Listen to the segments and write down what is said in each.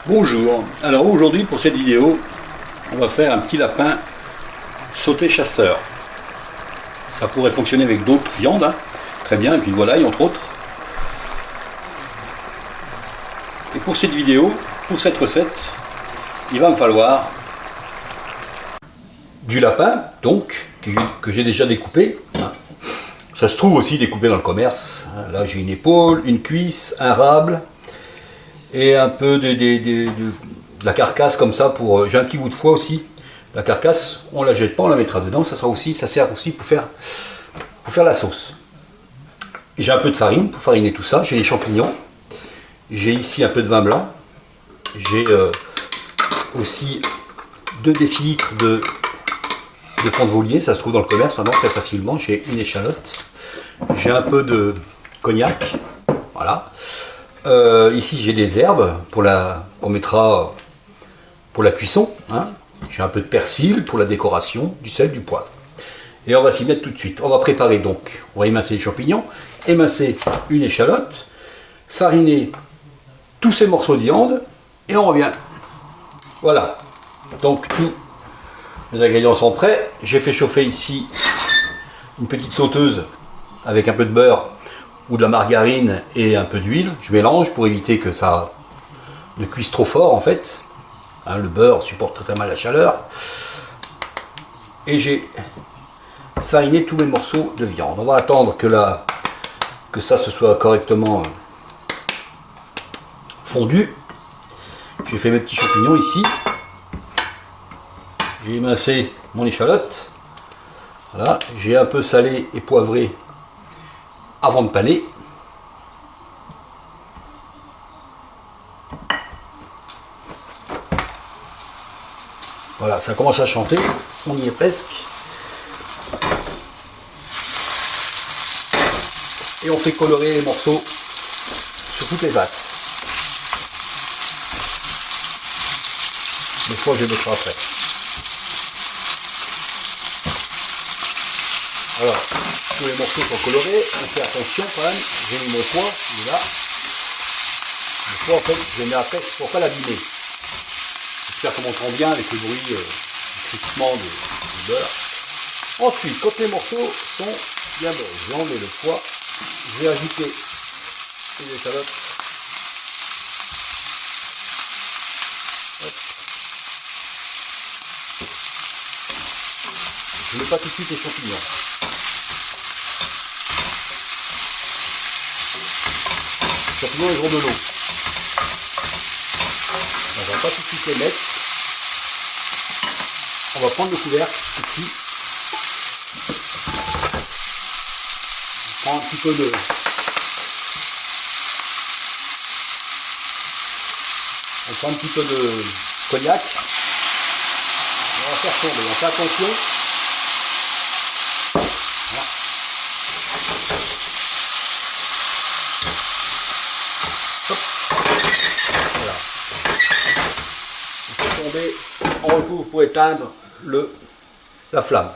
Bonjour, alors aujourd'hui pour cette vidéo, on va faire un petit lapin sauté chasseur. Ça pourrait fonctionner avec d'autres viandes, hein. Très bien, et puis volaille entre autres. Et pour cette vidéo, pour cette recette, il va me falloir du lapin, donc, que j'ai déjà découpé. Ça se trouve aussi découpé dans le commerce. Là j'ai une épaule, une cuisse, un rable, et un peu de la carcasse comme ça pour. J'ai un petit bout de foie aussi. La carcasse, on la jette pas, on la mettra dedans. Ça sert aussi pour faire la sauce. J'ai un peu de farine pour fariner tout ça. J'ai les champignons. J'ai ici un peu de vin blanc. J'ai aussi 2 décilitres de fond de volier. Ça se trouve dans le commerce maintenant très facilement. J'ai une échalote. J'ai un peu de cognac. Voilà. Ici j'ai des herbes qu'on mettra pour la cuisson, hein. J'ai un peu de persil pour la décoration, du sel, du poivre. Et on va s'y mettre tout de suite. On va préparer donc, on va émincer les champignons, émincer une échalote, fariner tous ces morceaux de viande et on revient. Voilà, donc tous les ingrédients sont prêts. J'ai fait chauffer ici une petite sauteuse avec un peu de beurre ou de la margarine et un peu d'huile. Je mélange pour éviter que ça ne cuise trop fort en fait. Hein, le beurre supporte très mal la chaleur. Et j'ai fariné tous mes morceaux de viande. On va attendre que ça se soit correctement fondu. J'ai fait mes petits champignons ici. J'ai émincé mon échalote. Voilà, j'ai un peu salé et poivré avant de paner. Voilà, ça commence à chanter, on y est presque. Et on fait colorer les morceaux sur toutes les vattes. Le foie, je le mettrai après. Alors, tous les morceaux sont colorés, on fait attention quand même, j'ai mis mon foie, il est là. Le foie, en fait, je le mets après pour pas l'abîmer. J'espère qu'on m'entend bien avec le bruit du crissement du beurre. Ensuite, quand les morceaux sont bien beurrés, je vais enlever le foie, je vais ajouter les échalotes. Hop. Je ne mets pas tout de suite les champignons. Les champignons, ils ont de l'eau. On ne va pas tout de suite les mettre. On va prendre le couvercle ici. On prend un petit peu de cognac. On va faire tomber. On fait attention. Voilà. Hop. Voilà. On fait tomber, on recouvre pour éteindre la flamme.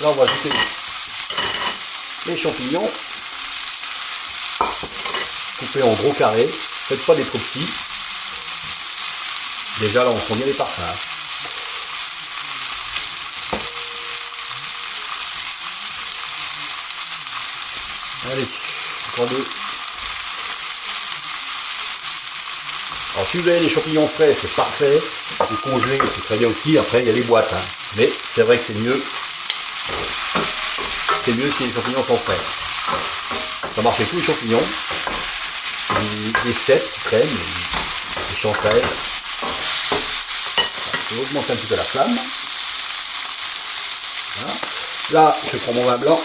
Là on va ajouter les champignons coupés en gros carrés, faites pas des trop petits. Déjà là on sent bien les parfums. Allez, encore 2. Alors si vous avez les champignons frais, c'est parfait. Les congelés, c'est très bien aussi. Après, il y a les boîtes. Hein. Mais c'est vrai que c'est mieux. C'est mieux si les champignons sont frais. Ça marche avec tous les champignons. Les cèpes qui traînent, les chanterelles. Je vais augmenter un petit peu la flamme. Voilà. Là, je prends mon vin blanc.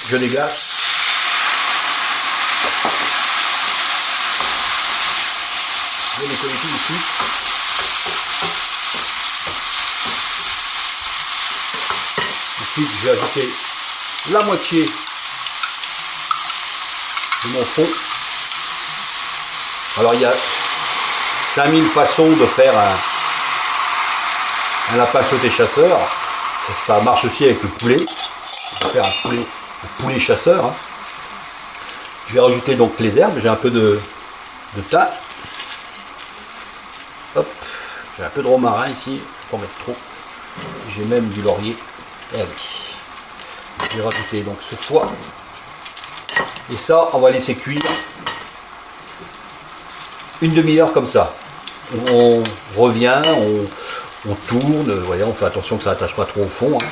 Je déglace. Je vais les coller tout dessus. Ensuite, je vais ajouter la moitié de mon fond. Alors, il y a 5000 façons de faire un lapin sauté chasseur. Ça marche aussi avec le poulet. On va faire un poulet chasseur. Hein. Je vais rajouter donc les herbes. J'ai un peu de thym. Hop, j'ai un peu de romarin ici, pas en mettre trop. J'ai même du laurier. Et oui. Je vais rajouter donc ce foie. Et ça, on va laisser cuire une demi-heure comme ça. On revient, on tourne, voyez, on fait attention que ça n'attache pas trop au fond. Hein.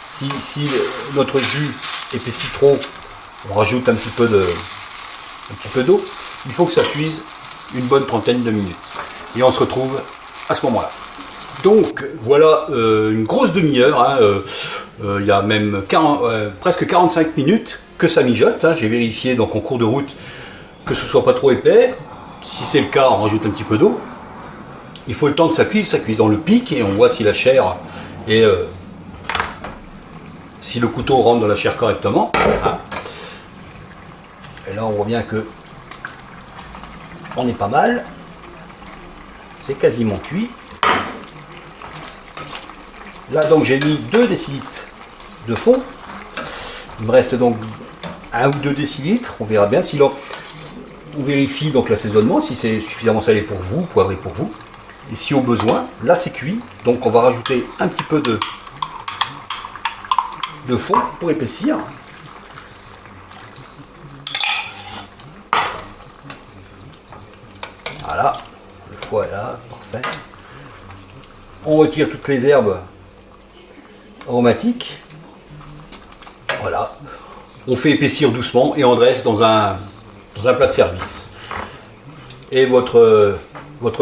Si notre jus épaissit trop, on rajoute un petit peu d'eau. Il faut que ça cuise une bonne trentaine de minutes. Et on se retrouve à ce moment-là. Donc voilà une grosse demi-heure, hein, il y a même presque 45 minutes que ça mijote. Hein. J'ai vérifié donc en cours de route que ce soit pas trop épais. Si c'est le cas, on rajoute un petit peu d'eau. Il faut le temps que ça cuise dans le pic et on voit si la chair est si le couteau rentre dans la chair correctement. Hein. Et là on voit bien que on est pas mal. C'est quasiment cuit. Là donc j'ai mis 2 décilitres de fond. Il me reste donc 1 ou 2 décilitres. On verra bien si on vérifie donc l'assaisonnement, si c'est suffisamment salé pour vous, poivré pour vous. Et si au besoin, là c'est cuit. Donc on va rajouter un petit peu de fond pour épaissir. Voilà, le foie est là, parfait. On retire toutes les herbes aromatiques. Voilà. On fait épaissir doucement et on dresse dans un plat de service. Et votre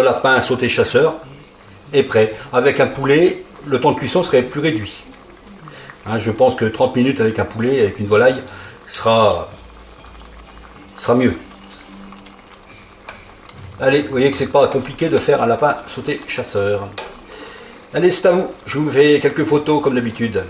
lapin sauté chasseur est prêt. Avec un poulet, le temps de cuisson serait plus réduit. Hein, je pense que 30 minutes avec un poulet, avec une volaille, sera mieux. Allez, vous voyez que c'est pas compliqué de faire un lapin sauté chasseur. Allez, c'est à vous. Je vous fais quelques photos comme d'habitude.